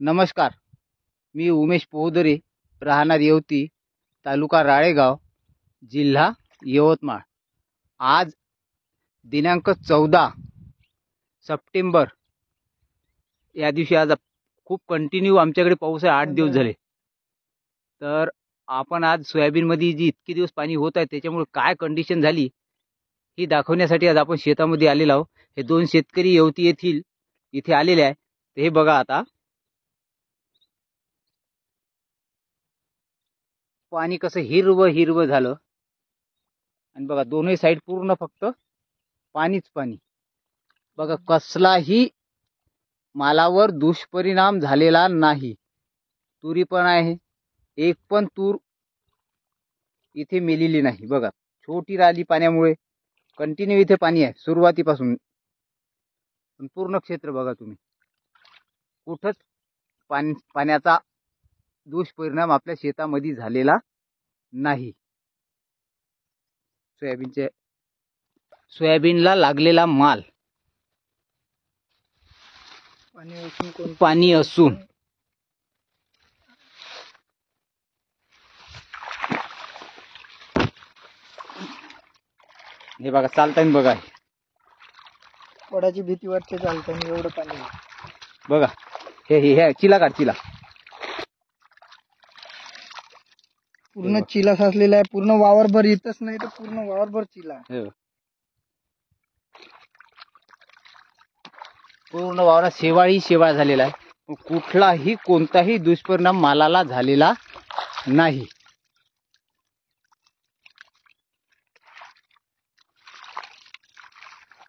नमस्कार, मी उमेश पोहदरे, राहणार येवती, तालुका राळेगाव, जिल्हा यवतमाळ। आज दिनांक 14 सप्टेंबर या दिवशी आज खूप कंटिन्यू आमच्याकडे पाऊस आहे। 8 दिवस झाले। तर आपण आज सोयाबीन मध्ये जी इतके दिवस पाणी होत आहे त्याच्यामुळे काय कंडिशन झाली ही दाखवण्यासाठी आज आपण शेतामध्ये आलेलो आहोत। हे दोन शेतकरी येवती येथील इथे आलेले आहे। हे बघा, आता पाणी कसं हिरवं झालं आणि बघा दोन्ही साइड पूर्ण फक्त पाणीच पाणी। बघा कसलाही मालावर दुष्परिणाम झालेला नाही। तुरी पण आहे, एक पण तूर इथे मेलेली नाही। बघा छोटी राहिली पाण्यामुळे, कंटिन्यू इथे पाणी आहे सुरुवातीपासून। पूर्ण क्षेत्र बघा तुम्ही, कुठंच पाण्याचा दुष्परिणाम आपल्या शेतामध्ये झालेला नाही। सोयाबीनला लागलेला माल पाणी असून हे बघा चालताना बघा, पडाची भीती वाटते चालताना, एवढं पाणी बघा। हे चिला काढ, चिला पूर्ण चिला साचलेला आहे। पूर्ण वावरभर येतच नाही तर पूर्ण वावरभर चिला आहे। पूर्ण वावरात शेवाळ झालेला आहे। कुठलाही कोणताही दुष्परिणाम मालाला झालेला नाही।